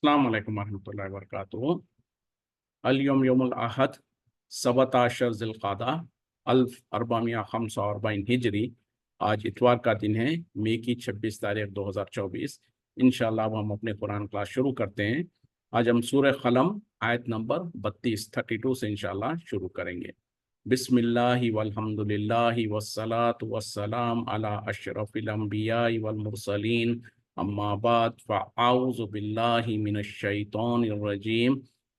अस्सलाम वालेकुम वरहमतुल्लाहि वबरकातुहू। अल-यौम यौमुल अहद 17 ज़िलक़ादा 1445 हिजरी। आज इतवार का दिन है, मई की 26 तारीख 2024। इंशाअल्लाह अब हम अपने कुरान क्लास शुरू करते हैं। आज हम सूरह क़लम आयत नंबर 32 से इंशाअल्लाह शुरू करेंगे। बिस्मिल्लाहि वल्हम्दुलिल्लाहि वस्सलातु वस्सलाम अला अशरफिल अंबियाइ वल मुरसलीन अम्मा बाद फ़अऊज़ु बिल्लाहि मिनश शैतानिर रजीम।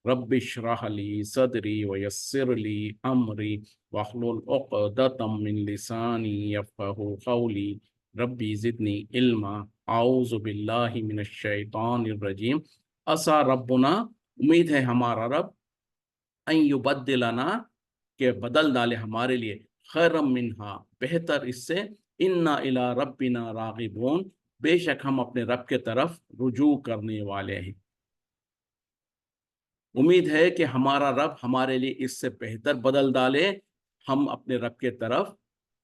रब्बिश्रह ली सदरी वयस्सिर ली अमरी वहलुल उक़दतम मिन लिसानी यफ़क़हू क़ौली रब्बी ज़िदनी इल्मा। अऊज़ु बिल्लाहि मिनश शैतानिर रजीम। असा रब्बुना, उम्मीद है हमारा रब, अन युबद्दिलना, के बदल डाले हमारे लिए, खैरम मिन्हा, बेहतर इससे, इन्ना इला रब्बिना रागिबून, बेशक हम अपने रब के तरफ रुजू करने वाले हैं। उम्मीद है कि हमारा रब हमारे लिए इससे बेहतर बदल डाले, हम अपने रब के तरफ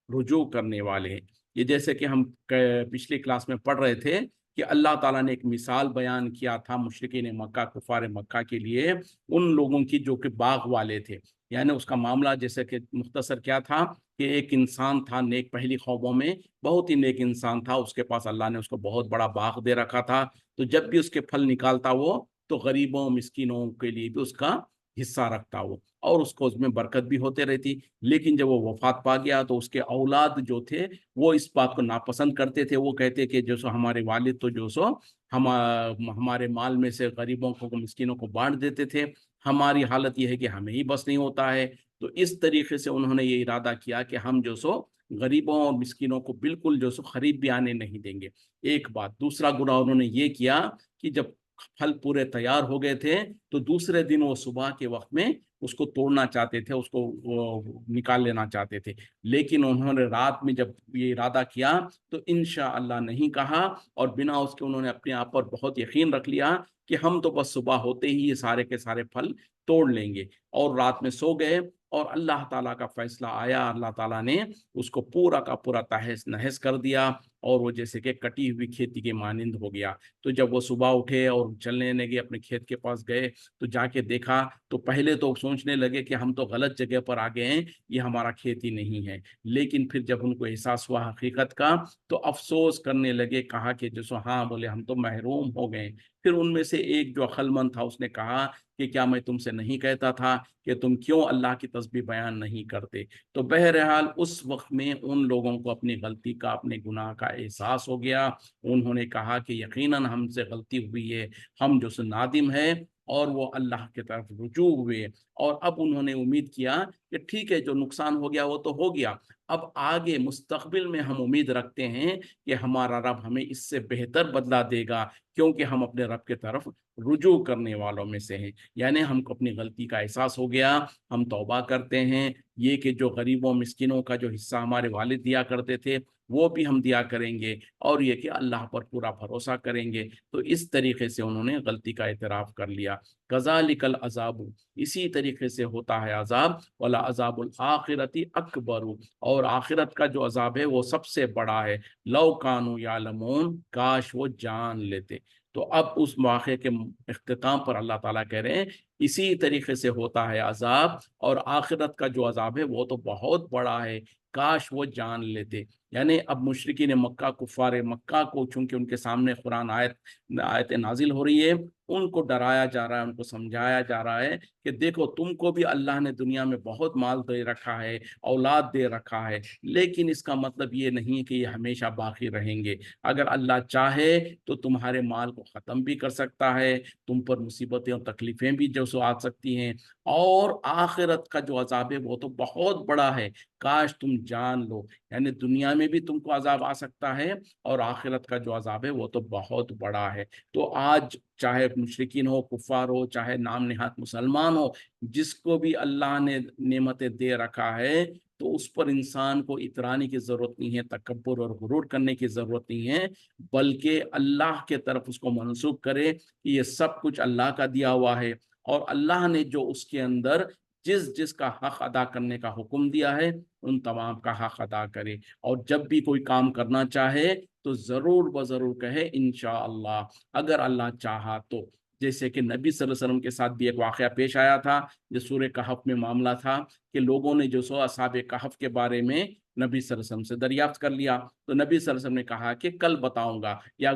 रुजू करने वाले हैं। ये जैसे कि हम पिछली क्लास में पढ़ रहे थे कि अल्लाह ताला ने एक मिसाल बयान किया था मुशरिकीन मक्का, कुफार मक्का के लिए, उन लोगों की जो कि बाग वाले थे। यानी उसका मामला जैसे कि मुख्तसर क्या था कि एक इंसान था नेक, पहली ख्वाबों में बहुत ही नेक इंसान था, उसके पास अल्लाह ने उसको बहुत बड़ा बाग दे रखा था। तो जब भी उसके फल निकालता वो, तो गरीबों मिस्किनों के लिए भी उसका हिस्सा रखता वो, और उसको उसमें बरकत भी होते रहती। लेकिन जब वो वफात पा गया तो उसके औलाद जो थे वो इस बात को नापसंद करते थे। वो कहते कि जो सो हमारे वालिद तो जो सो हमारे माल में से गरीबों को, मिस्किनों को बांट देते थे, हमारी हालत ये है कि हमें ही बस नहीं होता है। तो इस तरीके से उन्होंने ये इरादा किया कि हम जो सो गरीबों और मिस्किनों को बिल्कुल जो सो खरीद भी आने नहीं देंगे। एक बात, दूसरा गुनाह उन्होंने ये किया कि जब फल पूरे तैयार हो गए थे तो दूसरे दिन वो सुबह के वक्त में उसको तोड़ना चाहते थे, उसको वो निकाल लेना चाहते थे। लेकिन उन्होंने रात में जब ये इरादा किया तो इंशाअल्लाह नहीं कहा, और बिना उसके उन्होंने अपने आप पर बहुत यकीन रख लिया कि हम तो बस सुबह होते ही ये सारे के सारे फल तोड़ लेंगे। और रात में सो गए, और अल्लाह ताला का फैसला आया, अल्लाह ताला ने उसको पूरा का पूरा तहस नहस कर दिया, और वो जैसे कि कटी हुई खेती के मानिंद हो गया। तो जब वो सुबह उठे और चलने लगे, अपने खेत के पास गए, तो जाके देखा तो पहले तो सोचने लगे कि हम तो गलत जगह पर आ गए हैं, ये हमारा खेत ही नहीं है। लेकिन फिर जब उनको एहसास हुआ हकीकत का, तो अफसोस करने लगे, कहा कि जैसो हाँ, बोले हम तो महरूम हो गए। फिर उनमें से एक जो अक्लमंद था उसने कहा कि क्या मैं तुमसे नहीं कहता था कि तुम क्यों अल्लाह की तस्बीह बयान नहीं करते। तो बहरहाल उस वक्त में उन लोगों को अपनी गलती का, अपने गुनाह का एहसास हो गया। उन्होंने कहा कि यकीनन हमसे गलती हुई है, हम जो से नादिम है, और वो अल्लाह की तरफ रुजू हुए। और अब उन्होंने उम्मीद किया कि ठीक है, जो नुकसान हो गया वो तो हो गया, अब आगे मुस्तकबिल में हम उम्मीद रखते हैं कि हमारा रब हमें इससे बेहतर बदला देगा, क्योंकि हम अपने रब के तरफ रुजू करने वालों में से हैं। यानी हमको अपनी गलती का एहसास हो गया, हम तौबा करते हैं, ये कि जो गरीबों मिस्किनों का जो हिस्सा हमारे वालिद दिया करते थे वो भी हम दिया करेंगे, और ये कि अल्लाह पर पूरा भरोसा करेंगे। तो इस तरीके से उन्होंने गलती का एतराफ़ कर लिया। कज़ालिकल अज़ाबु, इसी तरीके से होता है अज़ाब, वला अज़ाबुल आखिरती अकबरु, और आखिरत का जो अज़ाब है वो सबसे बड़ा है। लौ कानू यालमून, काश वो जान लेते। तो अब उस वाक़े के इख्तिताम पर अल्लाह ताला कह रहे हैं इसी तरीके से होता है अज़ाब, और आखिरत का जो अज़ाब है वो तो बहुत बड़ा है, काश वो जान लेते। यानी अब मुशरिकीन मक्का, कुफ़ार मक्का को चूंकि उनके सामने कुरान आयत नाजिल हो रही है, उनको डराया जा रहा है, उनको समझाया जा रहा है कि देखो तुमको भी अल्लाह ने दुनिया में बहुत माल दे रखा है, औलाद दे रखा है, लेकिन इसका मतलब ये नहीं कि ये हमेशा बाकी रहेंगे। अगर अल्लाह चाहे तो तुम्हारे माल को ख़त्म भी कर सकता है, तुम पर मुसीबतें और तकलीफ़ें भी जो सो आ सकती हैं, और आखिरत का जो अज़ाब है वो तो बहुत बड़ा है, काश तुम जान लो। यानी दुनिया में भी तुमको अज़ाब आ सकता है, और आखिरत का जो अज़ाब है वो तो बहुत बड़ा है। तो आज चाहे मुशरिकीन हो, कुफ़ार हो, चाहे नाम नेहात मुसलमान हो, जिसको भी अल्लाह ने नेमतें दे रखा है, तो उस पर इंसान को इतराने की ज़रूरत नहीं है, तकब्बुर और गुरूर करने की ज़रूरत नहीं है, बल्कि अल्लाह के तरफ उसको मंसूब करे कि ये सब कुछ अल्लाह का दिया हुआ है, और अल्लाह ने जो उसके अंदर जिस जिसका हक अदा करने का हुक्म दिया है, उन तमाम का हक अदा करे। और जब भी कोई काम करना चाहे तो ज़रूर ब ज़रूर कहे इंशाअल्लाह, अगर अल्लाह चाहा तो। جیسے کہ نبی صلی اللہ علیہ وسلم کے ساتھ بھی ایک واقعہ پیش آیا تھا، جو سورہ کہف میں معاملہ تھا کہ لوگوں نے جو سو اصحاب کہف کے بارے میں نبی صلی اللہ علیہ وسلم سے دریافت کر لیا، تو نبی صلی اللہ علیہ وسلم نے کہا کہ کل بتاؤں گا یا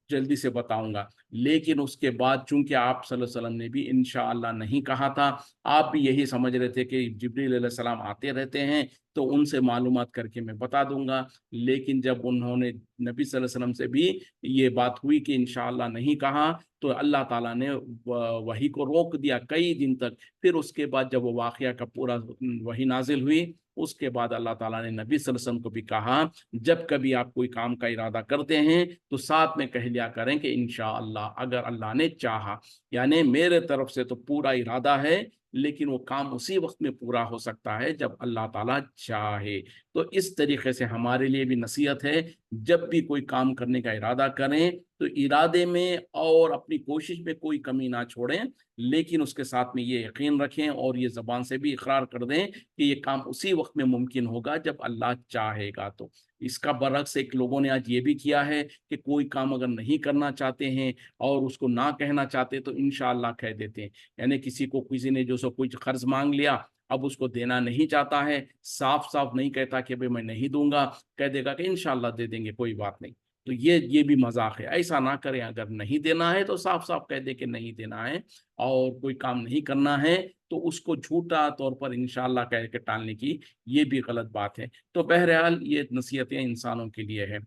جلدی سے بتاؤں گا، لیکن اس کے بعد چونکہ آپ صلی اللہ علیہ وسلم نے بھی انشاءاللہ نہیں کہا تھا، آپ بھی یہی سمجھ رہے تھے کہ جبریل علیہ السلام آتے رہتے ہیں تو ان سے معلومات کر کے میں بتا دوں گا، لیکن جب انہوں نے نبی صلی اللہ علیہ وسلم سے بھی یہ بات ہوئی کہ انشاءاللہ نہیں کہا تو اللہ تعالیٰ نے وحی کو روک دیا کئی دن تک۔ پھر اس کے بعد جب وہ واقعہ کا پورا وحی نازل ہوئی، اس کے بعد اللہ تعالیٰ نے نبی صلی اللہ علیہ وسلم کو بھی کہا جب کبھی آپ کوئی کام کا ارادہ کرتے ہیں تو ساتھ میں کہہ لیا کریں کہ انشاءاللہ، اگر اللہ نے چاہا، یعنی میرے طرف سے تو پورا ارادہ ہے، لیکن وہ کام اسی وقت میں پورا ہو سکتا ہے جب اللہ تعالیٰ چاہے۔ تو اس طریقے سے ہمارے لیے بھی نصیحت ہے، جب بھی کوئی کام کرنے کا ارادہ کریں تو ارادے میں اور اپنی کوشش میں کوئی کمی نہ چھوڑیں، لیکن اس کے ساتھ میں یہ یقین رکھیں اور یہ زبان سے بھی اقرار کر دیں کہ یہ کام اسی وقت میں ممکن ہوگا جب اللہ چاہے گا۔ تو اس کا برعکس ایک لوگوں نے آج یہ بھی کیا ہے کہ کوئی کام اگر نہیں کرنا چاہتے ہیں اور اس کو نہ کہنا چاہتے تو انشاءاللہ کہہ دیتے ہیں، یعنی کسی نے جو سو کچھ قرض مانگ لیا، اب اس کو دینا نہیں چاہتا ہے، صاف صاف نہیں کہتا کہ میں نہیں دوں گا، کہہ دے گا کہ انشاءاللہ دے دیں گے، کوئی بات نہیں۔ تو یہ بھی مذاق ہے، ایسا نہ کریں، اگر نہیں دینا ہے تو صاف صاف کہہ دے کہ نہیں دینا ہے، اور کوئی کام نہیں کرنا ہے تو اس کو جھوٹا طور پر انشاءاللہ کہہ کے ٹالنے کی یہ بھی غلط بات ہے۔ تو بہرحال یہ نصیحتیں انسانوں کے لیے ہے۔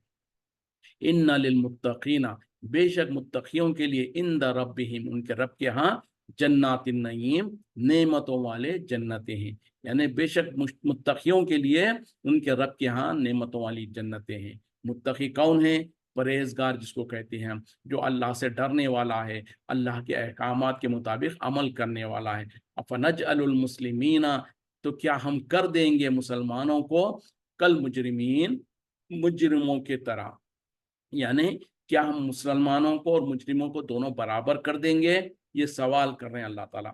ان للمتقین، بے شک متقیوں کے لیے، عند ربہم، ان کے رب کے ہاں، جنات النعیم، نعمتوں والے جنتیں ہیں، یعنی بے شک متقیوں کے لیے ان کے رب کے ہاں نعمتوں والی جنتیں ہیں۔ متقی کون ہیں؟ پرہیزگار جس کو کہتے ہیں، جو اللہ سے ڈرنے والا ہے، اللہ کے احکامات کے مطابق عمل کرنے والا ہے۔ افنجعل المسلمین، تو کیا ہم کر دیں گے مسلمانوں کو کل مجرمین، مجرموں کے طرح، یعنی کیا ہم مسلمانوں کو اور مجرموں کو دونوں برابر کر دیں گے؟ یہ سوال کر رہے ہیں اللہ تعالیٰ۔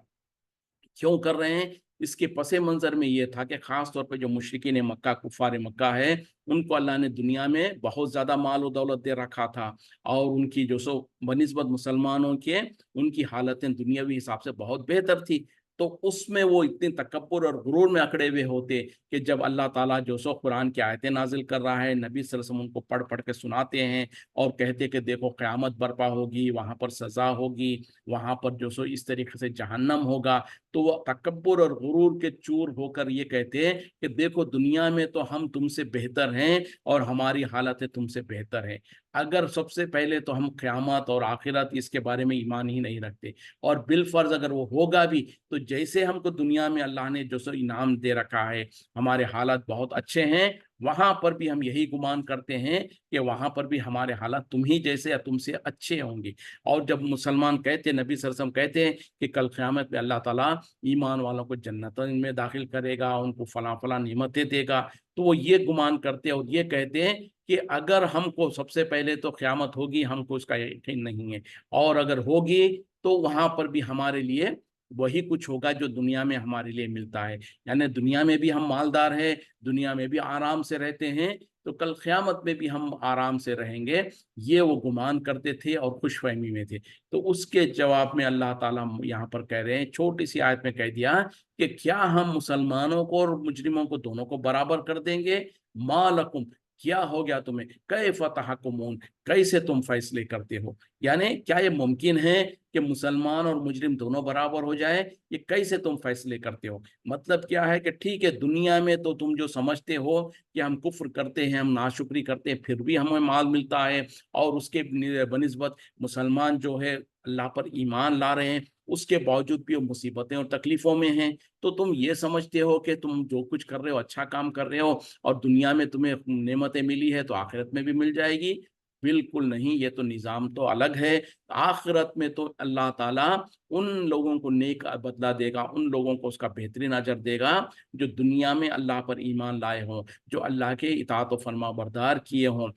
کیوں کر رہے ہیں؟ اس کے پس منظر میں یہ تھا کہ خاص طور پہ جو مشرکین مکہ، کفار مکہ ہے، ان کو اللہ نے دنیا میں بہت زیادہ مال و دولت دے رکھا تھا، اور ان کی جو سو بنسبت مسلمانوں کے ان کی حالتیں دنیاوی حساب سے بہت بہتر تھی، تو اس میں وہ اتنے تکبر اور غرور میں اکڑے ہوئے ہوتے کہ جب اللہ تعالیٰ جو سو قرآن کی آیتیں نازل کر رہا ہے، نبی صلی اللہ علیہ وسلم ان کو پڑھ پڑھ کے سناتے ہیں اور کہتے کہ دیکھو قیامت برپا ہوگی، وہاں پر سزا ہوگی، وہاں پر جو سو اس طریقے سے جہنم ہوگا، تو وہ تکبر اور غرور کے چور ہو کر یہ کہتے ہیں کہ دیکھو دنیا میں تو ہم تم سے بہتر ہیں اور ہماری حالتیں تم سے بہتر ہیں۔ اگر سب سے پہلے تو ہم قیامت اور آخرت اس کے بارے میں ایمان ہی نہیں رکھتے، اور بالفرض اگر وہ ہوگا بھی تو جیسے ہم کو دنیا میں اللہ نے جو سو انعام دے رکھا ہے، ہمارے حالات بہت اچھے ہیں، وہاں پر بھی ہم یہی گمان کرتے ہیں کہ وہاں پر بھی ہمارے حالات تم ہی جیسے یا تم سے اچھے ہوں گے۔ اور جب مسلمان کہتے، نبی صلی اللہ علیہ وسلم کہتے ہیں کہ کل قیامت میں اللہ تعالیٰ ایمان والوں کو جنتوں میں داخل کرے گا، ان کو فلاں فلاں نعمتیں دے گا، تو وہ یہ گمان کرتے اور یہ کہتے ہیں کہ اگر ہم کو سب سے پہلے تو قیامت ہوگی، ہم کو اس کا یقین نہیں ہے، اور اگر ہوگی تو وہاں پر بھی ہمارے لیے وہی کچھ ہوگا جو دنیا میں ہمارے لیے ملتا ہے، یعنی دنیا میں بھی ہم مالدار ہیں، دنیا میں بھی آرام سے رہتے ہیں، تو کل قیامت میں بھی ہم آرام سے رہیں گے، یہ وہ گمان کرتے تھے اور خوش فہمی میں تھے۔ تو اس کے جواب میں اللہ تعالیٰ یہاں پر کہہ رہے ہیں، چھوٹی سی آیت میں کہہ دیا کہ کیا ہم مسلمانوں کو اور مجرموں کو دونوں کو برابر کر دیں گے؟ ما لکم، کیا ہو گیا تمہیں، کیف تحکمون، کیسے تم فیصلے کرتے ہو، یعنی کیا یہ ممکن ہے کہ مسلمان اور مجرم دونوں برابر ہو جائے؟ یہ کیسے تم فیصلے کرتے ہو؟ مطلب کیا ہے کہ ٹھیک ہے دنیا میں تو تم جو سمجھتے ہو کہ ہم کفر کرتے ہیں، ہم ناشکری کرتے ہیں، پھر بھی ہمیں مال ملتا ہے، اور اس کے بنسبت مسلمان جو ہے اللہ پر ایمان لا رہے ہیں، اس کے باوجود بھی وہ مصیبتیں اور تکلیفوں میں ہیں، تو تم یہ سمجھتے ہو کہ تم جو کچھ کر رہے ہو اچھا کام کر رہے ہو، اور دنیا میں تمہیں نعمتیں ملی ہے تو آخرت میں بھی مل جائے گی؟ بالکل نہیں، یہ تو نظام تو الگ ہے۔ آخرت میں تو اللہ تعالیٰ ان لوگوں کو نیک بدلہ دے گا، ان لوگوں کو اس کا بہترین اجر دے گا جو دنیا میں اللہ پر ایمان لائے ہوں، جو اللہ کے اطاعت و فرما بردار کیے ہوں۔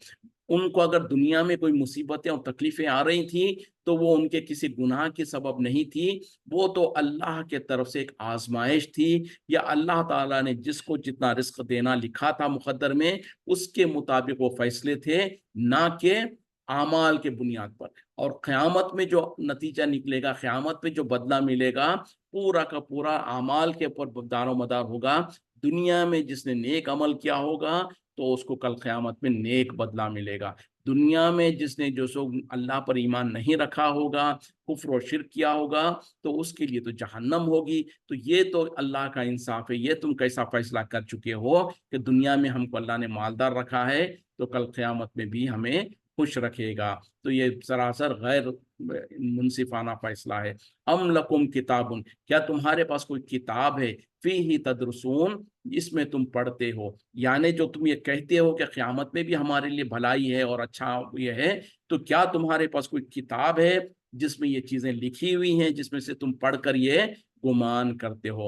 ان کو اگر دنیا میں کوئی مصیبتیں اور تکلیفیں آ رہی تھیں تو وہ ان کے کسی گناہ کی سبب نہیں تھی، وہ تو اللہ کے طرف سے ایک آزمائش تھی، یا اللہ تعالیٰ نے جس کو جتنا رزق دینا لکھا تھا مقدر میں، اس کے مطابق وہ فیصلے تھے، نہ کہ اعمال کے بنیاد پر۔ اور قیامت میں جو نتیجہ نکلے گا، قیامت میں جو بدلہ ملے گا، پورا کا پورا اعمال کے اوپر دار و مدار ہوگا۔ دنیا میں جس نے نیک عمل کیا ہوگا تو اس کو کل قیامت میں نیک بدلہ ملے گا۔ دنیا میں جس نے جو سو اللہ پر ایمان نہیں رکھا ہوگا، کفر و شرک کیا ہوگا، تو اس کے لیے تو جہنم ہوگی۔ تو یہ تو اللہ کا انصاف ہے۔ یہ تم کیسا فیصلہ کر چکے ہو کہ دنیا میں ہم کو اللہ نے مالدار رکھا ہے تو کل قیامت میں بھی ہمیں خوش رکھے گا۔ تو یہ سراسر غیر منصفانہ فیصلہ ہے۔ ام لکم کتاب، کیا تمہارے پاس کوئی کتاب ہے، فیہ تدرسون، اس میں تم پڑھتے ہو، یعنی جو تم یہ کہتے ہو کہ قیامت میں بھی ہمارے لیے بھلائی ہے اور اچھا یہ ہے، تو کیا تمہارے پاس کوئی کتاب ہے جس میں یہ چیزیں لکھی ہوئی ہیں، جس میں سے تم پڑھ کر یہ گمان کرتے ہو؟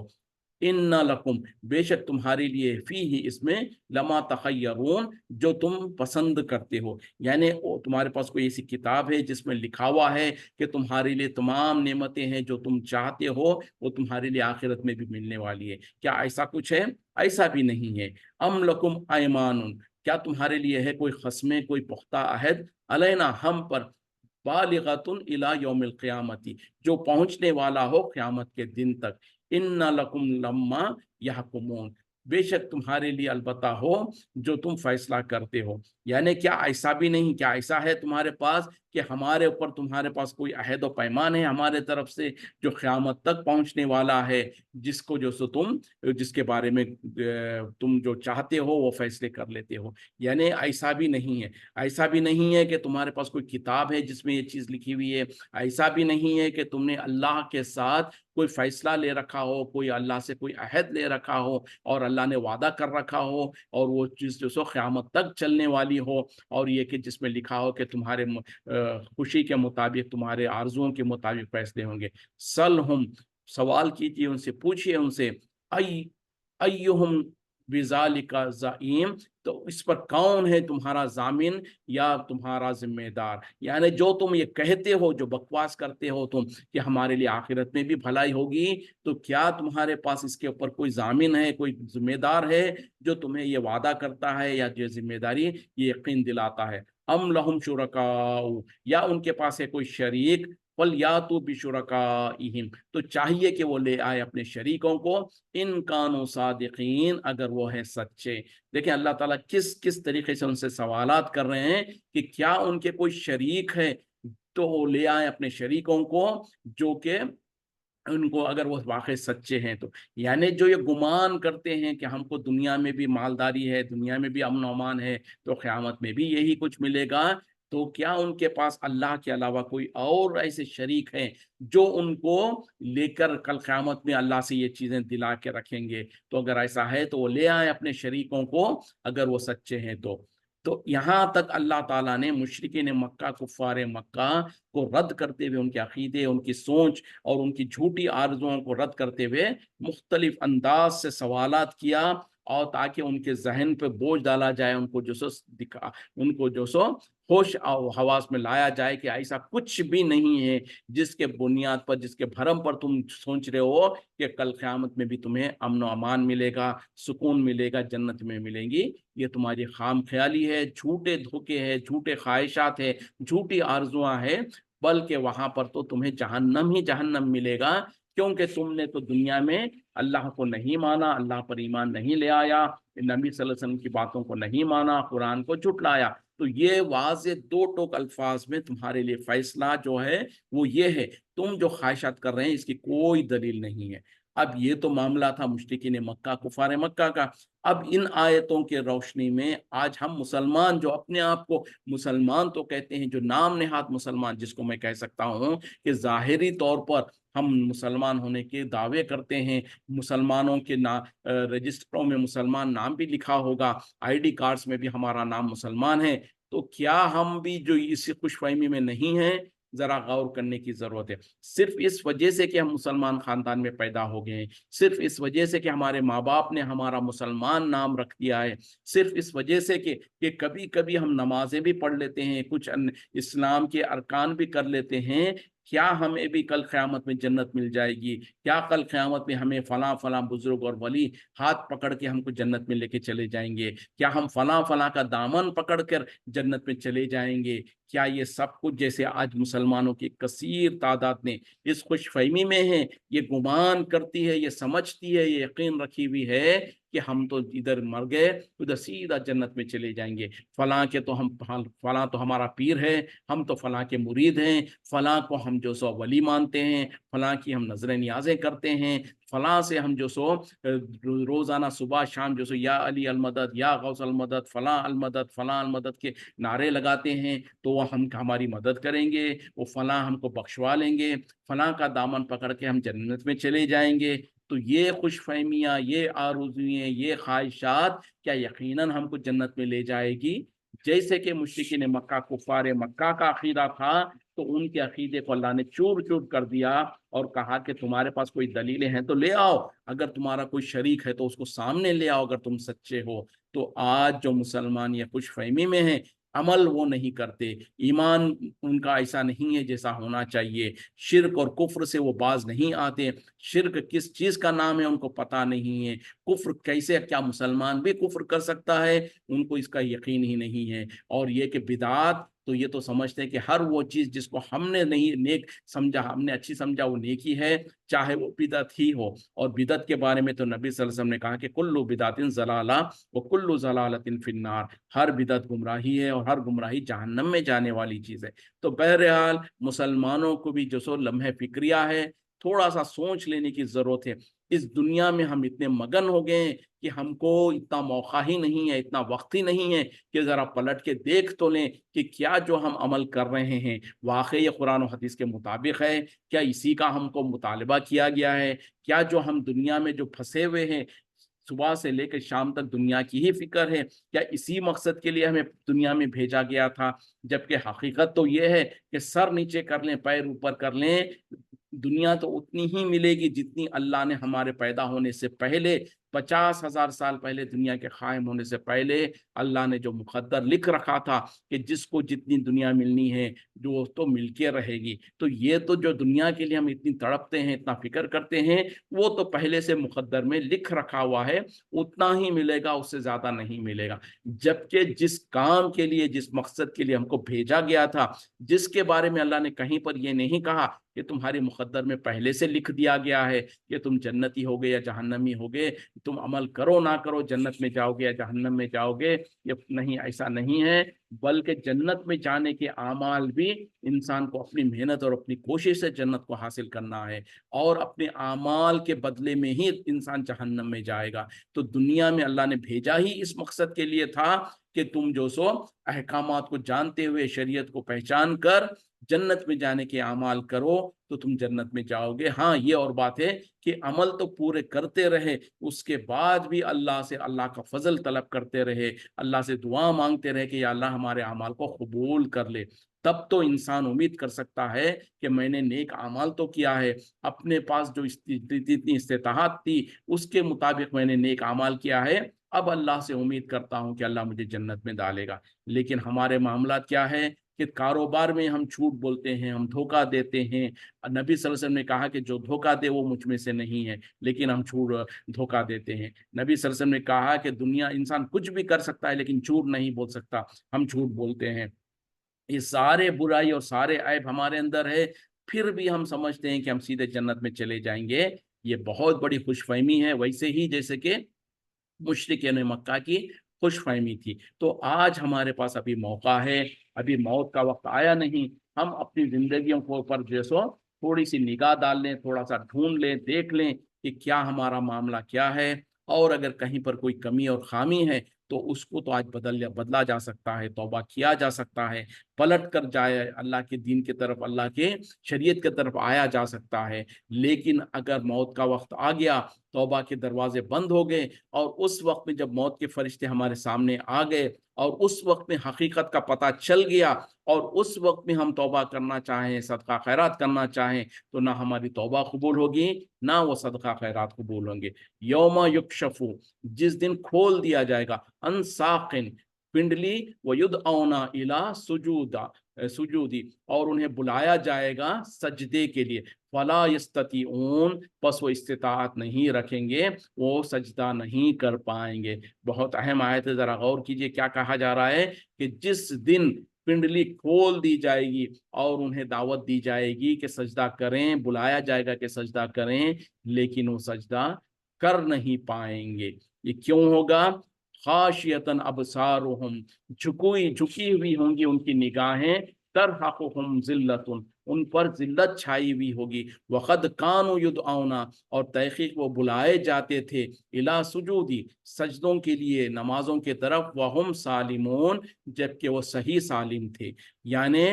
ان لکم، بے شک تمہارے لیے، فیہ، اس میں، لما تخیرون، جو تم پسند کرتے ہو، یعنی تمہارے پاس کوئی ایسی کتاب ہے جس میں لکھا ہوا ہے کہ تمہارے لیے تمام نعمتیں ہیں جو تم چاہتے ہو وہ تمہارے لیے آخرت میں بھی ملنے والی ہے۔ کیا ایسا کچھ ہے؟ ایسا بھی نہیں ہے۔ ام لکم ایمان، کیا تمہارے لیے ہے کوئی خصمیں، کوئی پختہ عہد، علینا، ہم پر، بالغۃ الی یوم القیامت، جو پہنچنے والا ہو قیامت کے دن تک، ان لکم لما یحکمون، بے شک تمہارے لیے البتہ ہو جو تم فیصلہ کرتے ہو۔ یعنی کیا ایسا بھی نہیں، کیا ایسا ہے تمہارے پاس کہ ہمارے اوپر، تمہارے پاس کوئی عہد و پیمان ہے ہمارے طرف سے جو قیامت تک پہنچنے والا ہے، جس کو جو سو تم، جس کے بارے میں تم جو چاہتے ہو وہ فیصلے کر لیتے ہو؟ یعنی ایسا بھی نہیں ہے۔ ایسا بھی نہیں ہے کہ تمہارے پاس کوئی کتاب ہے جس میں یہ چیز لکھی ہوئی ہے۔ ایسا بھی نہیں ہے کہ تم نے اللہ کے ساتھ کوئی فیصلہ لے رکھا ہو، کوئی اللہ سے کوئی عہد لے رکھا ہو اور اللہ نے وعدہ کر رکھا ہو اور وہ چیز جو سو قیامت تک چلنے والی ہو، اور یہ کہ جس میں لکھا ہو کہ تمہارے خوشی کے مطابق، تمہارے آرزوؤں کے مطابق فیصلے ہوں گے۔ سلہم، سوال کیجیے ان سے، پوچھئے ان سے، ایہم بذالک زعیم، تو اس پر کون ہے تمہارا ضامن یا تمہارا ذمہ دار؟ یعنی جو تم یہ کہتے ہو، جو بکواس کرتے ہو تم کہ ہمارے لیے آخرت میں بھی بھلائی ہوگی، تو کیا تمہارے پاس اس کے اوپر کوئی ضامن ہے، کوئی ذمہ دار ہے جو تمہیں یہ وعدہ کرتا ہے یا جو ذمہ داری یہ یقین دلاتا ہے؟ ام لہم شرکاء، یا ان کے پاس ہے کوئی شریک، فلیاتوا بشرکائہم، تو چاہیے کہ وہ لے آئے اپنے شریکوں کو، ان کانوا صادقین، اگر وہ ہیں سچے۔ دیکھیں اللہ تعالیٰ کس طریقے سے ان سے سوالات کر رہے ہیں کہ کیا ان کے کوئی شریک ہے، تو وہ لے آئیں اپنے شریکوں کو، جو کہ ان کو، اگر وہ واقعی سچے ہیں تو، یعنی جو یہ گمان کرتے ہیں کہ ہم کو دنیا میں بھی مالداری ہے، دنیا میں بھی امن و امان ہے، تو قیامت میں بھی یہی کچھ ملے گا، تو کیا ان کے پاس اللہ کے علاوہ کوئی اور ایسے شریک ہیں جو ان کو لے کر کل قیامت میں اللہ سے یہ چیزیں دلا کے رکھیں گے؟ تو اگر ایسا ہے تو وہ لے آئیں اپنے شریکوں کو، اگر وہ سچے ہیں تو یہاں تک اللہ تعالیٰ نے مشرکین مکہ، کفار مکہ کو رد کرتے ہوئے، ان کے عقیدے، ان کی سوچ اور ان کی جھوٹی آرزوؤں کو رد کرتے ہوئے مختلف انداز سے سوالات کیا، اور تاکہ ان کے ذہن پہ بوجھ ڈالا جائے، ان کو جو سو ان کو جو سو ہوش اور حواس میں لایا جائے کہ ایسا کچھ بھی نہیں ہے جس کے بنیاد پر، جس کے بھرم پر تم سوچ رہے ہو کہ کل قیامت میں بھی تمہیں امن و امان ملے گا، سکون ملے گا، جنت میں ملیں گی۔ یہ تمہاری خام خیالی ہے، جھوٹے دھوکے ہے، جھوٹے خواہشات ہے، جھوٹی آرزواں ہے، بلکہ وہاں پر تو تمہیں جہنم ہی جہنم ملے گا، کیونکہ تم نے تو دنیا میں اللہ کو نہیں مانا، اللہ پر ایمان نہیں لے آیا، نبی صلی اللہ علیہ وسلم کی باتوں کو نہیں مانا، قرآن کو جھٹلایا۔ تو یہ واضح دو ٹوک الفاظ میں تمہارے لیے فیصلہ جو ہے وہ یہ ہے، تم جو خواہشات کر رہے ہیں اس کی کوئی دلیل نہیں ہے۔ اب یہ تو معاملہ تھا مشرکین مکہ، کفار مکہ کا۔ اب ان آیتوں کے روشنی میں آج ہم مسلمان، جو اپنے آپ کو مسلمان تو کہتے ہیں، جو نام نہاد مسلمان، جس کو میں کہہ سکتا ہوں کہ ظاہری طور پر ہم مسلمان ہونے کے دعوے کرتے ہیں، مسلمانوں کے رجسٹروں میں مسلمان نام بھی لکھا ہوگا، آئی ڈی کارڈز میں بھی ہمارا نام مسلمان ہے، تو کیا ہم بھی جو اسی خوش فہمی میں نہیں ہیں؟ ذرا غور کرنے کی ضرورت ہے۔ صرف اس وجہ سے کہ ہم مسلمان خاندان میں پیدا ہو گئے ہیں، صرف اس وجہ سے کہ ہمارے ماں باپ نے ہمارا مسلمان نام رکھ دیا ہے، صرف اس وجہ سے کہ کبھی کبھی ہم نمازیں بھی پڑھ لیتے ہیں، کچھ اسلام کے ارکان بھی کر لیتے ہیں، क्या हमें भी कल क़यामत में जन्नत मिल जाएगी, क्या कल क़यामत में हमें फलां फलां बुजुर्ग और वली हाथ पकड़ के हमको जन्नत में लेके चले जाएंगे, क्या हम फलां फलां का दामन पकड़ कर जन्नत में चले जाएंगे। क्या ये सब कुछ जैसे आज मुसलमानों की कसीर तादाद ने इस खुशफहमी में है, ये गुमान करती है, ये समझती है, ये यकीन रखी हुई है कि हम तो इधर मर गए उधर सीधा जन्नत में चले जाएंगे, फलां के तो हम फलां तो हमारा पीर है, हम तो फलां के मुरीद हैं, फलां को हम जो सो वली मानते हैं, फलां की हम नजर नियाजें करते हैं, फलां से हम जो सो रोजाना सुबह शाम जो सो या अली अलमदद, या गौस अलमदद, फलां अलमदद के नारे लगाते हैं, तो वो हम हमारी मदद करेंगे, वो फलां हमको बख्शवा लेंगे, फलां का दामन पकड़ के हम जन्नत में चले जाएंगे। तो ये खुशफहमियाँ, ये आरज़ुएँ, ये ख्वाहिशात क्या यकीनन हमको जन्नत में ले जाएगी? जैसे कि मुशरिकीन मक्का, कुफ़ार मक्का का अकीदा था, तो उनके अकीदे को अल्लाह ने चूर-चूर कर दिया और कहा कि तुम्हारे पास कोई दलीलें हैं तो ले आओ, अगर तुम्हारा कोई शरीक है तो उसको सामने ले आओ अगर तुम सच्चे हो। तो आज जो मुसलमान ये खुशफहमी में हैं, अमल वो नहीं करते, ईमान उनका ऐसा नहीं है जैसा होना चाहिए, शिर्क और कुफ्र से वो बाज नहीं आते, शिर्क किस चीज़ का नाम है उनको पता नहीं है, कुफ्र कैसे, क्या मुसलमान भी कुफ्र कर सकता है, उनको इसका यकीन ही नहीं है। और ये कि बिदात, तो ये तो समझते हैं कि हर वो चीज़ जिसको हमने नहीं नेक समझा, हमने अच्छी समझा, वो नेकी है, चाहे वो बिदअत ही हो। और बिदअत के बारे में तो नबी सल्लल्लाहु अलैहि वसल्लम ने कहा कि कुल्लु बिदातिन ज़लाला व कुल्लु ज़लालतिन फिन्नार, हर बिदअत गुमराही है और हर गुमराही जहन्नम में जाने वाली चीज़ है। तो बहरहाल मुसलमानों को भी जो सो लम्हे फिक्रिया है, थोड़ा सा सोच लेने की ज़रूरत है। इस दुनिया में हम इतने मगन हो गए हैं कि हमको इतना मौका ही नहीं है, इतना वक्त ही नहीं है कि ज़रा पलट के देख तो लें कि क्या जो हम अमल कर रहे हैं वाक़ई कुरान और हदीस के मुताबिक है, क्या इसी का हमको मुतालबा किया गया है, क्या जो हम दुनिया में जो फंसे हुए हैं, सुबह से लेकर शाम तक दुनिया की ही फिक्र है, क्या इसी मकसद के लिए हमें दुनिया में भेजा गया था। जबकि हकीकत तो ये है कि सर नीचे कर लें, पैर ऊपर कर लें, दुनिया तो उतनी ही मिलेगी जितनी अल्लाह ने हमारे पैदा होने से पहले 50,000 साल पहले, दुनिया के कायम होने से पहले अल्लाह ने जो मुकद्दर लिख रखा था कि जिसको जितनी दुनिया मिलनी है जो तो मिलके रहेगी। तो ये तो जो दुनिया के लिए हम इतनी तड़पते हैं, इतना फिक्र करते हैं, वो तो पहले से मुकद्दर में लिख रखा हुआ है, उतना ही मिलेगा, उससे ज्यादा नहीं मिलेगा। जबकि जिस काम के लिए, जिस मकसद के लिए हमको भेजा गया था, जिसके बारे में अल्लाह ने कहीं पर ये नहीं कहा कि तुम्हारे मुकद्दर में पहले से लिख दिया गया है कि तुम जन्नती होगे या जहन्नमी होगे, तुम अमल करो ना करो जन्नत में जाओगे या जहन्नम में जाओगे, ये नहीं, ऐसा नहीं है। बल्कि जन्नत में जाने के आमाल भी इंसान को अपनी मेहनत और अपनी कोशिश से जन्नत को हासिल करना है, और अपने आमाल के बदले में ही इंसान जहन्नम में जाएगा। तो दुनिया में अल्लाह ने भेजा ही इस मकसद के लिए था कि तुम जो सो अहकामात को जानते हुए, शरीयत को पहचान कर जन्नत में जाने के आमाल करो तो तुम जन्नत में जाओगे। हाँ, ये और बात है कि अमल तो पूरे करते रहे, उसके बाद भी अल्लाह से अल्लाह का फजल तलब करते रहे, अल्लाह से दुआ मांगते रहे कि या अल्लाह हमारे अमाल को कबूल कर ले। तब तो इंसान उम्मीद कर सकता है कि मैंने नेक अमाल तो किया है, अपने पास जो इतनी इस्तेताहत थी उसके मुताबिक मैंने नेक अमाल किया है, अब अल्लाह से उम्मीद करता हूँ कि अल्लाह मुझे जन्नत में डालेगा। लेकिन हमारे मामला क्या है कि कारोबार में हम झूठ बोलते हैं, हम धोखा देते हैं। नबी सल्लल्लाहु अलैहि वसल्लम ने कहा कि जो धोखा दे वो मुझ में से नहीं है, लेकिन हम धोखा देते हैं। नबी सल्लल्लाहु अलैहि वसल्लम ने कहा कि दुनिया, इंसान कुछ भी कर सकता है लेकिन झूठ नहीं बोल सकता, हम झूठ बोलते हैं। ये सारे बुराई और सारे ऐब हमारे अंदर है, फिर भी हम समझते हैं कि हम सीधे जन्नत में चले जाएंगे। ये बहुत बड़ी खुशफहमी है, वैसे ही जैसे कि मुशरिकीन मक्का की खुशफहमी थी। तो आज हमारे पास अभी मौका है, अभी मौत का वक्त आया नहीं, हम अपनी जिंदगियों को ऊपर जैसो थोड़ी सी निगाह डाल लें, थोड़ा सा ढूंढ लें, देख लें कि क्या हमारा मामला क्या है, और अगर कहीं पर कोई कमी और खामी है तो उसको तो आज बदला जा सकता है, तौबा किया जा सकता है, पलट कर जाए अल्लाह के दीन की तरफ, अल्लाह के शरीयत की तरफ आया जा सकता है। लेकिन अगर मौत का वक्त आ गया, तौबा के दरवाजे बंद हो गए, और उस वक्त में जब मौत के फरिश्ते हमारे सामने आ गए और उस वक्त में हकीकत का पता चल गया, और उस वक्त में हम तौबा करना चाहें, सदका खैरात करना चाहें, तो ना हमारी तौबा कबूल होगी, ना वो सदका खैरात कबूल होंगे। यौमा युक्शफु, जिस दिन खोल दिया जाएगा, अन साकिन, पिंडली, व युदऔना इला सुजूदा, सुजूदी, और उन्हें बुलाया जाएगा सजदे के लिए, फला यस्ततीऊन, बस वो इस्तिताअत नहीं रखेंगे, वो सजदा नहीं कर पाएंगे। बहुत अहम आयत है, जरा गौर कीजिए क्या कहा जा रहा है कि जिस दिन पिंडली खोल दी जाएगी और उन्हें दावत दी जाएगी कि सजदा करें, बुलाया जाएगा कि सजदा करें, लेकिन वो सजदा कर नहीं पाएंगे। ये क्यों होगा? खाशियतन अबसारुहुम, झुकी हुई होंगी उनकी निगाहें, तरहकुहुम जिल्लतुन, उन पर जिल्लत छाई हुई होगी, वक़द कानू युदऔना, और तहकीक वो बुलाए जाते थे, इला सुजूदी, सजदों के लिए, नमाजों के तरफ, वहुम सालिमून, जबकि वो सही सालिम थे। यानी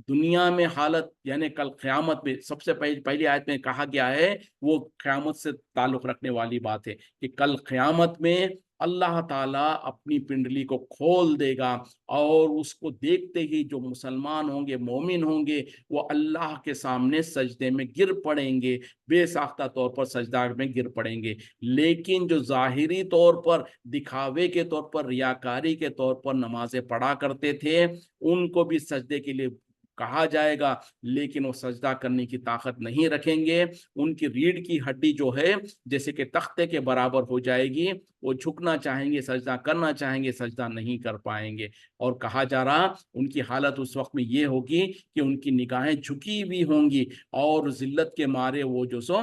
दुनिया में हालत, यानी कल क़यामत में, सबसे पहली आयत में कहा गया है, वो क़यामत से ताल्लुक़ रखने वाली बात है कि कल क़यामत में अल्लाह ताला अपनी पिंडली को खोल देगा, और उसको देखते ही जो मुसलमान होंगे, मोमिन होंगे, वो अल्लाह के सामने सजदे में गिर पड़ेंगे, बेसाख्ता तौर पर सजदा में गिर पड़ेंगे। लेकिन जो ज़ाहिरी तौर पर, दिखावे के तौर पर, रियाकारी के तौर पर नमाजें पढ़ा करते थे, उनको भी सजदे के लिए कहा जाएगा, लेकिन वो सजदा करने की ताकत नहीं रखेंगे। उनकी रीढ़ की हड्डी जो है जैसे कि तख्ते के बराबर हो जाएगी, वो झुकना चाहेंगे, सजदा करना चाहेंगे, सजदा नहीं कर पाएंगे। और कहा जा रहा उनकी हालत उस वक्त में ये होगी कि उनकी निगाहें झुकी हुई होंगी, और जिल्लत के मारे वो जो सो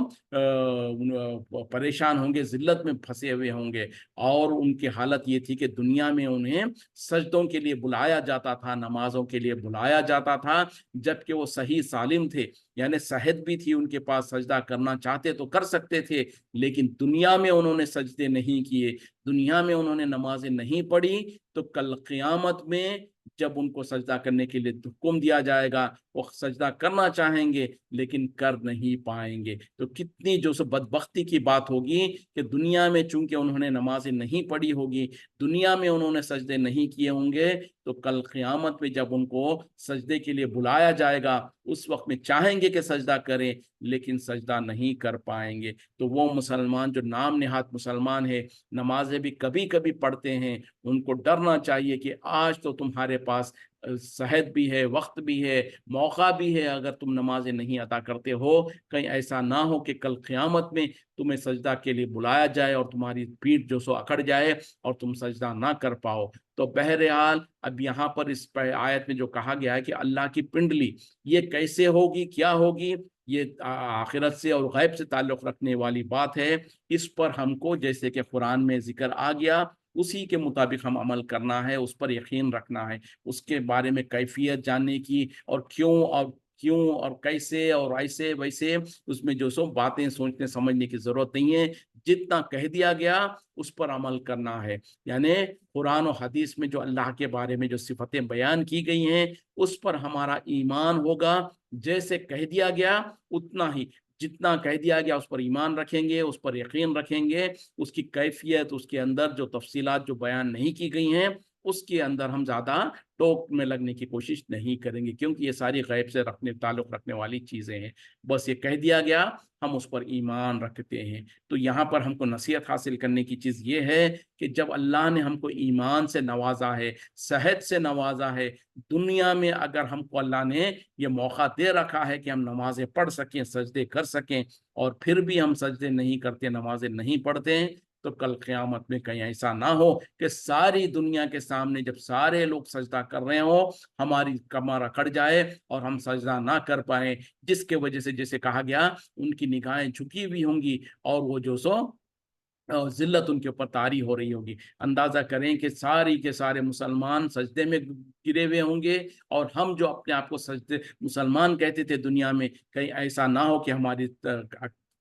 परेशान होंगे, जिल्लत में फंसे हुए होंगे। और उनकी हालत ये थी कि दुनिया में उन्हें सजदों के लिए बुलाया जाता था, नमाजों के लिए बुलाया जाता था, जबकि वो सही सालिम थे, यानी सेहत भी थी उनके पास, सजदा करना चाहते तो कर सकते थे, लेकिन दुनिया में उन्होंने सजदे नहीं किए, दुनिया में उन्होंने नमाजें नहीं पढ़ी, तो कल क़यामत में जब उनको सजदा करने के लिए हुक्म दिया जाएगा, वो सजदा करना चाहेंगे लेकिन कर नहीं पाएंगे। तो कितनी जो सो बदबख्ती की बात होगी कि दुनिया में चूंकि उन्होंने नमाजें नहीं पढ़ी होगी, दुनिया में उन्होंने सजदे नहीं किए होंगे, तो कल क़यामत में जब उनको सजदे के लिए बुलाया जाएगा, उस वक्त में चाहेंगे कि सजदा करें, लेकिन सजदा नहीं कर पाएंगे। तो वो मुसलमान जो नाम निहात मुसलमान है, नमाजें भी कभी कभी पढ़ते हैं, उनको डरना चाहिए कि आज तो तुम्हारे पास सेहत भी है, वक्त भी है, मौका भी है, अगर तुम नमाजें नहीं अदा करते हो, कहीं ऐसा ना हो कि कल क़यामत में तुम्हें सजदा के लिए बुलाया जाए और तुम्हारी पीठ जो सो अकड़ जाए और तुम सजदा ना कर पाओ। तो बहरहाल अब यहाँ पर इस आयत में जो कहा गया है कि अल्लाह की पिंडली ये कैसे होगी, क्या होगी, ये आखिरत से और गैब से ताल्लुक़ रखने वाली बात है। इस पर हमको जैसे कि कुरान में जिक्र आ गया, उसी के मुताबिक हम अमल करना है, उस पर यकीन रखना है। उसके बारे में कैफियत जानने की, और क्यों और कैसे और ऐसे वैसे, उसमें जो सो बातें सोचने समझने की ज़रूरत नहीं है। जितना कह दिया गया उस पर अमल करना है। यानी कुरान और हदीस में जो अल्लाह के बारे में जो सिफतें बयान की गई हैं, उस पर हमारा ईमान होगा। जैसे कह दिया गया उतना ही, जितना कह दिया गया उस पर ईमान रखेंगे, उस पर यकीन रखेंगे। उसकी कैफियत, उसके अंदर जो तफसीलात जो बयान नहीं की गई हैं, उसके अंदर हम ज़्यादा टोक में लगने की कोशिश नहीं करेंगे, क्योंकि ये सारी गैब से ताल्लुक़ रखने वाली चीज़ें हैं। बस ये कह दिया गया, हम उस पर ईमान रखते हैं। तो यहाँ पर हमको नसीहत हासिल करने की चीज़ ये है कि जब अल्लाह ने हमको ईमान से नवाजा है, सेहत से नवाजा है, दुनिया में अगर हमको अल्लाह ने ये मौका दे रखा है कि हम नमाजें पढ़ सकें, सजदे कर सकें, और फिर भी हम सजदे नहीं करते, नमाजें नहीं पढ़ते हैं, तो कल क़यामत में कहीं ऐसा ना हो कि सारी दुनिया के सामने जब सारे लोग सजदा कर रहे हो, हमारी कमर अकड़ जाए और हम सजदा ना कर पाए, जिसके वजह से जैसे कहा गया उनकी निगाहें झुकी हुई होंगी, और वो जो सो जिल्लत उनके ऊपर तारी हो रही होगी। अंदाजा करें कि सारी के सारे मुसलमान सजदे में गिरे हुए होंगे, और हम जो अपने आप को सजदे मुसलमान कहते थे दुनिया में, कहीं ऐसा ना हो कि हमारी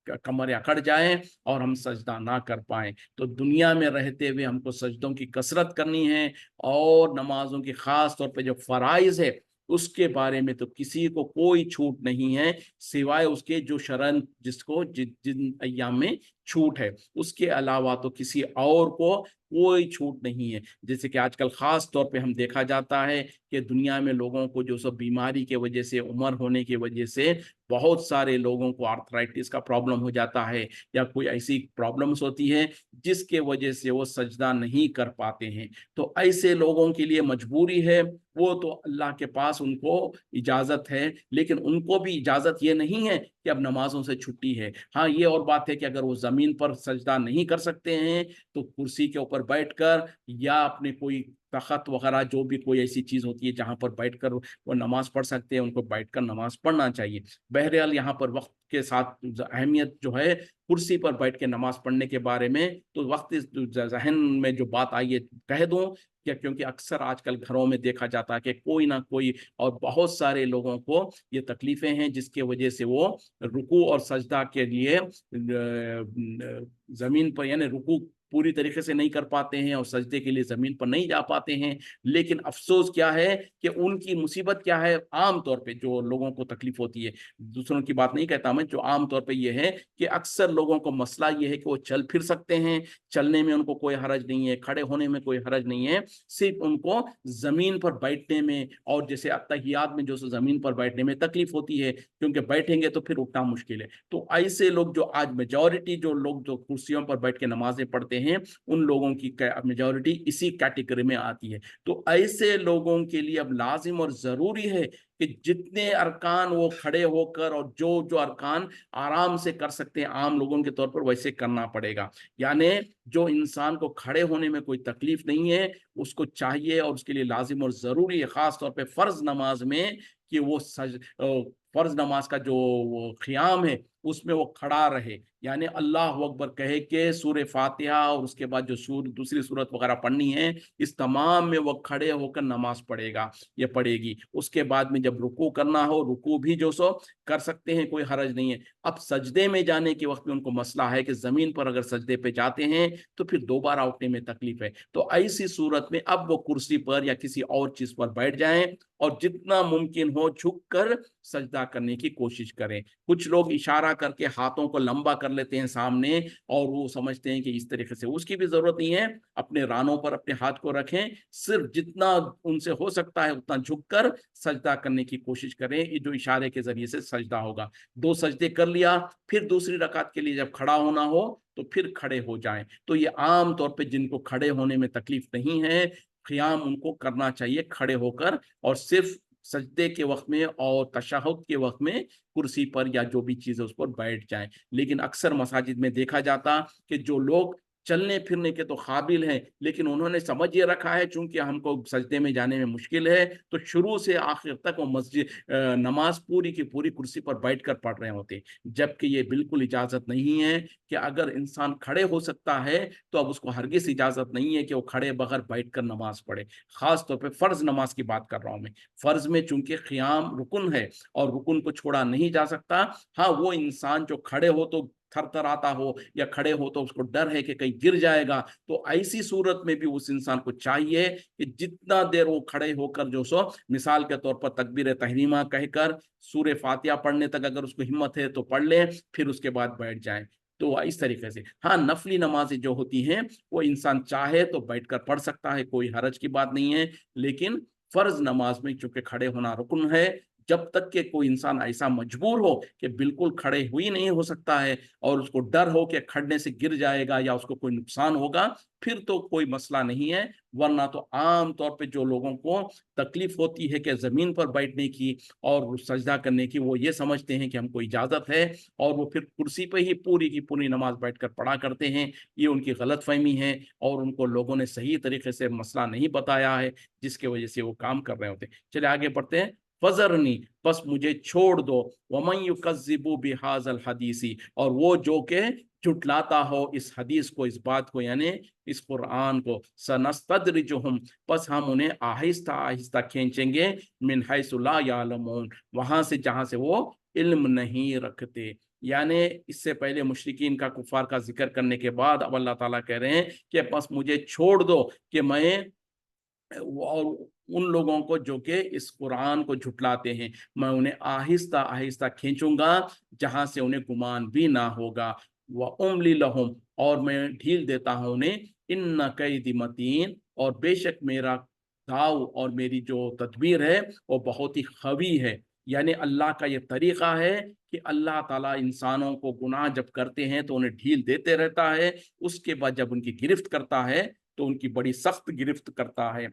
कमरें अकड़ जाएं और हम सजदा ना कर पाएं। तो दुनिया में रहते हुए हमको सजदों की कसरत करनी है, और नमाजों की खास तौर पे जो फराइज है उसके बारे में तो किसी को कोई छूट नहीं है, सिवाय उसके जो शरन जिसको जिन अय्याम में छूट है, उसके अलावा तो किसी और को कोई छूट नहीं है। जैसे कि आजकल ख़ास तौर पे हम देखा जाता है कि दुनिया में लोगों को जो सब बीमारी के वजह से, उम्र होने की वजह से बहुत सारे लोगों को आर्थराइटिस का प्रॉब्लम हो जाता है या कोई ऐसी प्रॉब्लम्स होती है जिसके वजह से वो सजदा नहीं कर पाते हैं। तो ऐसे लोगों के लिए मजबूरी है, वो तो अल्लाह के पास उनको इजाज़त है, लेकिन उनको भी इजाज़त ये नहीं है कि अब नमाज़ों से छुट्टी है। हाँ, ये और बात है कि अगर वो ज़मीन पर सजदा नहीं कर सकते हैं, तो कुर्सी के ऊपर बैठकर या अपने कोई तख़्त वग़ैरह जो भी कोई ऐसी चीज़ होती है जहाँ पर बैठकर वो नमाज़ पढ़ सकते हैं, उनको बैठकर नमाज़ पढ़ना चाहिए। बहरहाल यहाँ पर वक़्त के साथ अहमियत जो है कुर्सी पर बैठ के नमाज़ पढ़ने के बारे में, तो वक़्त इस ज़हन में जो बात आई है कह दूँ क्या, क्योंकि अक्सर आजकल घरों में देखा जाता है कि कोई ना कोई और बहुत सारे लोगों को ये तकलीफ़ें हैं जिसकी वजह से वो रुकू और सजदा के लिए ज़मीन पर यानी रुकू पूरी तरीके से नहीं कर पाते हैं और सजदे के लिए ज़मीन पर नहीं जा पाते हैं। लेकिन अफ़सोस क्या है कि उनकी मुसीबत क्या है, आम तौर पे जो लोगों को तकलीफ़ होती है, दूसरों की बात नहीं कहता मैं, जो आम तौर पे ये है कि अक्सर लोगों को मसला ये है कि वो चल फिर सकते हैं, चलने में उनको कोई हर्ज नहीं है, खड़े होने में कोई हर्ज नहीं है, सिर्फ़ उनको ज़मीन पर बैठने में और जैसे अत्तहियात में जो सो ज़मीन पर बैठने में तकलीफ़ होती है, क्योंकि बैठेंगे तो फिर उठना मुश्किल है। तो ऐसे लोग जो आज मेजॉरिटी जो लोग जो कुर्सियों पर बैठ के नमाज़ें पढ़ते हैं, उन लोगों की मेजॉरिटी इसी कैटेगरी में आती है। तो ऐसे लोगों के लिए अब लाज़िम और ज़रूरी है कि जितने अरकान वो खड़े होकर और जो अरकान आराम से कर सकते हैं आम लोगों के तौर पर, वैसे करना पड़ेगा। यानी जो इंसान को खड़े होने में कोई तकलीफ नहीं है, उसको चाहिए और उसके लिए लाज़िम और ज़रूरी है, ख़ास तौर पे फ़र्ज़ नमाज में, कि वो फ़र्ज़ नमाज का जो वो क़ियाम है उसमें वो खड़ा रहे, यानी अल्लाहु अकबर कहे के सूरह फातिहा और उसके बाद जो दूसरी सूरत वगैरह पढ़नी है, इस तमाम में वो खड़े होकर नमाज पढ़ेगा, ये पढ़ेगी। उसके बाद में जब रुकू करना हो, रुकू भी जो सो कर सकते हैं, कोई हरज नहीं है। अब सजदे में जाने के वक्त में उनको मसला है कि जमीन पर अगर सजदे पे जाते हैं तो फिर दोबारा उठने में तकलीफ है। तो ऐसी सूरत में अब वो कुर्सी पर या किसी और चीज पर बैठ जाएं और जितना मुमकिन हो झुक कर सजदा करने की कोशिश करें। कुछ लोग इशारा करके हाथों को लंबा कर लेते हैं सामने और वो समझते हैं कि इस तरीके से, उसकी भी जरूरत नहीं है। अपने रानों पर अपने हाथ को रखें, सिर्फ जितना उनसे हो सकता है उतना झुककर सजदा करने की कोशिश करें। ये जो इशारे के जरिए से सजदा होगा, 2 सजदे कर लिया, फिर दूसरी रकात के लिए जब खड़ा होना हो तो फिर खड़े हो जाएं। तो ये आम तौर पे जिनको खड़े होने में तकलीफ नहीं है, क़ियाम उनको करना चाहिए खड़े होकर, और सिर्फ सजदे के वक्त में और तशहुद के वक्त में कुर्सी पर या जो भी चीज़ है उस पर बैठ जाएं। लेकिन अक्सर मसाजिद में देखा जाता कि जो लोग चलने फिरने के तो काबिल हैं, लेकिन उन्होंने समझ ये रखा है चूंकि हमको सजदे में जाने में मुश्किल है, तो शुरू से आखिर तक वो नमाज पूरी की पूरी कुर्सी पर बैठकर पढ़ रहे होते, जबकि ये बिल्कुल इजाजत नहीं है। कि अगर इंसान खड़े हो सकता है तो अब उसको हरगिज इजाजत नहीं है कि वो खड़े बगैर बैठकर नमाज पढ़े। खास तौर पे फर्ज नमाज की बात कर रहा हूं मैं। फर्ज में चूंकि क़ियाम रुकन है और रुकन को छोड़ा नहीं जा सकता, हाँ वो इंसान जो खड़े हो तो थरथराता हो या खड़े हो तो उसको डर है कि कहीं गिर जाएगा, तो ऐसी सूरत में भी उस इंसान को चाहिए कि जितना देर वो खड़े होकर जो सो मिसाल के तौर पर तकबीर तहरीमा कहकर सूरह फातिहा पढ़ने तक अगर उसको हिम्मत है तो पढ़ ले, फिर उसके बाद बैठ जाए। तो इस तरीके से हाँ, नफली नमाजें जो होती हैं वो इंसान चाहे तो बैठकर पढ़ सकता है, कोई हरज की बात नहीं है। लेकिन फर्ज नमाज में चूंकि खड़े होना रुकन है, जब तक कि कोई इंसान ऐसा मजबूर हो कि बिल्कुल खड़े हुई नहीं हो सकता है और उसको डर हो कि खड़ने से गिर जाएगा या उसको कोई नुकसान होगा, फिर तो कोई मसला नहीं है। वरना तो आम तौर पे जो लोगों को तकलीफ होती है कि जमीन पर बैठने की और सजदा करने की, वो ये समझते हैं कि हमको इजाजत है और वो फिर कुर्सी पे ही पूरी की पूरी नमाज बैठकर पढ़ा करते हैं। ये उनकी गलत फहमी है और उनको लोगों ने सही तरीके से मसला नहीं बताया है, जिसकी वजह से वो काम कर रहे होते हैं। चलिए आगे बढ़ते हैं। फजरनी, बस मुझे छोड़ दो, वमन युकज़्ज़िबु बिहाज़ल हदीसी, और वो जो के झुटलाता हो इस हदीस को, इस बात को, यानी इस कुरान को, सनस्तद्रिजुहुम, बस हम उन्हें आहिस्ता आहिस्ता खींचेंगे, मिन हैसु ला यालमून, वहां से जहां से वो इल्म नहीं रखते। यानी इससे पहले मुशरिकीन का, कुफार का जिक्र करने के बाद अब अल्लाह ताला कह रहे हैं कि बस मुझे छोड़ दो कि मैं और उन लोगों को जो कि इस कुरान को झुटलाते हैं, मैं उन्हें आहिस्ता आहिस्ता खींचूंगा जहां से उन्हें गुमान भी ना होगा। व उमली लहुम, और मैं ढील देता हूँ उन्हें, इन्न कैदी मतीन, और बेशक मेरा दाव और मेरी जो तदबीर है वो बहुत ही खवी है। यानी अल्लाह का ये तरीक़ा है कि अल्लाह ताला इंसानों को गुनाह जब करते हैं तो उन्हें ढील देते रहता है, उसके बाद जब उनकी गिरफ्त करता है तो उनकी बड़ी सख्त गिरफ्त करता है।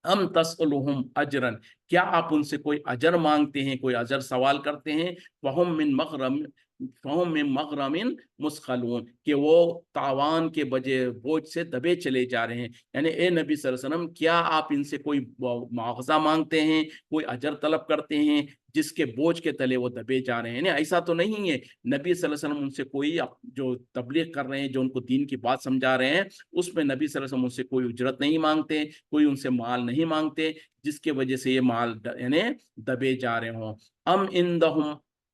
अम तसअलुहुम अजरन, क्या आप उनसे कोई अजर मांगते हैं, कोई अजर सवाल करते हैं? फहुम मिन मगरमिन मुस्कलून, कि वो तावान के बजे बोझ से दबे चले जा रहे हैं। यानी ए नबी सल्लल्लाहु अलैहि वसल्लम, क्या आप इनसे कोई मुआवजा मांगते हैं, कोई अजर तलब करते हैं जिसके बोझ के तले वो दबे जा रहे हैं? नहीं, ऐसा तो नहीं है। नबी सल्लल्लाहु अलैहि वसल्लम उनसे कोई जो तबलीग कर रहे हैं, जो उनको दीन की बात समझा रहे हैं, उसमें नबी सल्लल्लाहु अलैहि वसल्लम उनसे कोई उजरत नहीं मांगते, कोई उनसे माल नहीं मांगते जिसके वजह से ये माल यानी दबे जा रहे हों।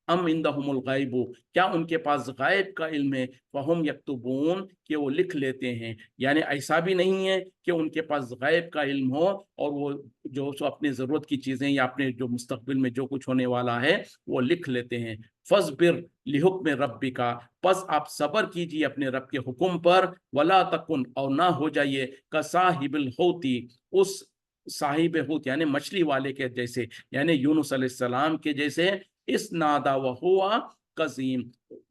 अम इंदहुमुल गैबु, क्या उनके पास गायब का इल्म है? फहुम यक्तुबून, कि वो लिख लेते हैं। यानी ऐसा भी नहीं है कि उनके पास गायब का इल्म हो और वो जो सो अपनी ज़रूरत की चीज़ें या अपने जो मुस्तकबिल में जो कुछ होने वाला है वो लिख लेते हैं। फस्बिर लिहुक्म रब्बिका, बस आप सब्र कीजिए अपने रब के हुक्म पर, वला तकुन, और ना हो जाइए कसाहिबिल होती, उस साहिब हुत यानी मछली वाले के जैसे, यानी यूनुस अलैहिस्सलाम के जैसे, इस नादा व हुआ कजीम,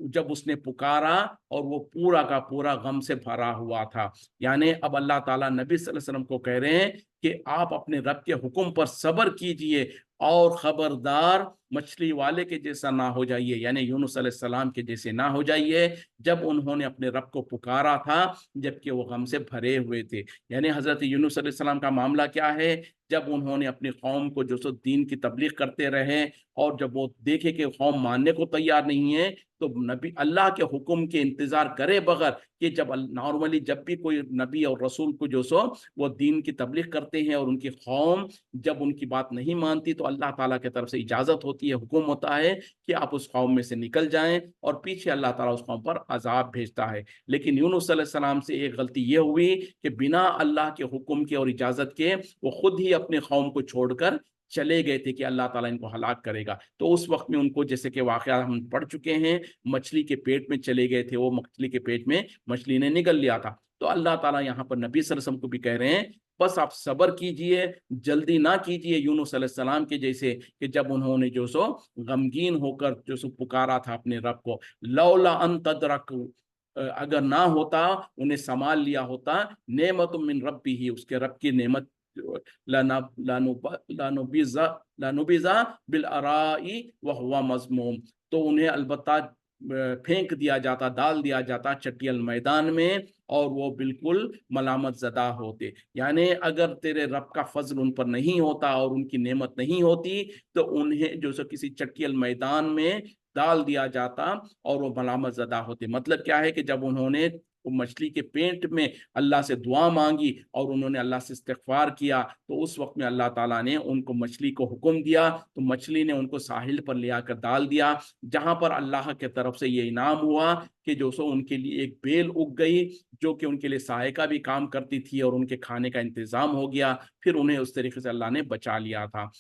जब उसने पुकारा और वो पूरा का पूरा गम से भरा हुआ था। यानी अब अल्लाह ताला नबी सल्लल्लाहु अलैहि वसल्लम को कह रहे हैं कि आप अपने रब के हुक्म पर सब्र कीजिए और खबरदार मछली वाले के जैसा ना हो जाइए, यानी यूनुस अलैहिस्सलाम के जैसे ना हो जाइए जब उन्होंने अपने रब को पुकारा था जबकि वो गम से भरे हुए थे। यानी हजरत यूनुस अलैहिस्सलाम का मामला क्या है, जब उन्होंने अपनी कौम को जो सो दीन की तबलीग करते रहे और जब वो देखे कि कौम मानने को तैयार नहीं है, तो नबी अल्लाह के हुक्म के इंतजार करे बगैर, कि जब नॉर्मली जब भी कोई नबी और रसूल को जो सो वो दीन की तबलीग करते हैं और उनकी कौम जब उनकी बात नहीं मानती तो अल्लाह ताला की तरफ से इजाज़त होती है, हुक्म होता है कि आप उस कौम में से निकल जाएं, और पीछे अल्लाह ताला उस कौम पर अजाब भेजता है। लेकिन यूनुस अलैहिस्सलाम से एक गलती ये हुई कि बिना अल्लाह के हुक्म के और इजाज़त के वो खुद ही अपने कौम को छोड़कर चले गए थे कि अल्लाह ताला इनको हलाक करेगा। तो उस वक्त में उनको, जैसे कि वाक़या हम पढ़ चुके हैं, मछली के पेट में चले गए थे, वो मछली के पेट में मछली ने निगल लिया था। तो अल्लाह ताला यहाँ पर नबी सल्लल्लाहु अलैहि वसल्लम को भी कह रहे हैं, बस आप सब्र कीजिए, जल्दी ना कीजिए यूनुस अलैहिस्सलाम के जैसे, कि जब उन्होंने जो सो गमगीन होकर जो सो पुकारा था अपने रब को, लौला अन तदरकू, अगर ना होता, उन्हें संभाल लिया होता, नेमत मिन रब्बी ही, उसके रब की नेमत, लानुबिज़ा लानुबिज़ा बिल अराई व हुवा मज़मूम, तो उन्हें अलबत्ता फेंक दिया जाता, डाल दिया जाता चटियल मैदान में, और वो बिल्कुल मलामत ज़दा होते। यानी अगर तेरे रब का फजल उन पर नहीं होता और उनकी नेमत नहीं होती तो उन्हें जो सो किसी चटियल मैदान में डाल दिया जाता और वो मलामत ज़दा होते। मतलब क्या है कि जब उन्होंने वो मछली के पेट में अल्लाह से दुआ मांगी और उन्होंने अल्लाह से इस्तिग़फ़ार किया, तो उस वक्त में अल्लाह ताला ने उनको मछली को हुक्म दिया, तो मछली ने उनको साहिल पर ले आकर डाल दिया, जहां पर अल्लाह के तरफ से ये इनाम हुआ कि जो सो उनके लिए एक बेल उग गई जो कि उनके लिए सहाय का भी काम करती थी और उनके खाने का इंतजाम हो गया। फिर उन्हें उस तरीके से अल्लाह ने बचा लिया था।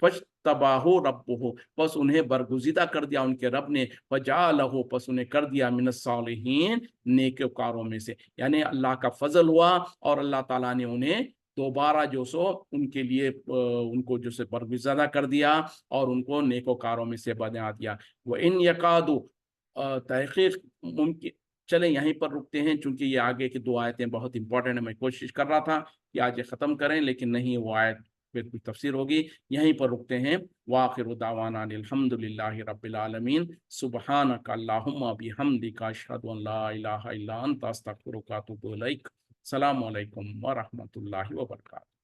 फज्तबाहु रब्बुहु, बस उन्हें बरगुज़ीदा कर दिया उनके रब ने, फजअलहु, बस उन्हें कर दिया मिनस सालिहीन, नेकोकारों में से। यानी अल्लाह का फजल हुआ और अल्लाह ताला ने उन्हें दोबारा जो सो उनके लिए उनको जो से बरगुज़ीदा कर दिया और उनको नेकोकारों में से बना दिया। व इन यकादु, तहक़ीक़ मुमकिन, चलें यहीं पर रुकते हैं चूँकि ये आगे की 2 आयतें बहुत इंपॉर्टेंट है। मैं कोशिश कर रहा था कि आज ये ख़त्म करें, लेकिन नहीं, वो आयत फिर कुछ तफसीर होगी। यहीं पर रुकते हैं। वाखिरु दावाना अनिल हम्दुलिल्लाहि रब्बिल आलमीन, सुब्हानका अल्लाहुम्मा बिहम्दिका अशहदु अन ला इलाहा इल्ला अंता अस्तगफिरुका व अतूबु इलैक। अस्सलामु अलैकुम व रहमतुल्लाहि व बरकातहू।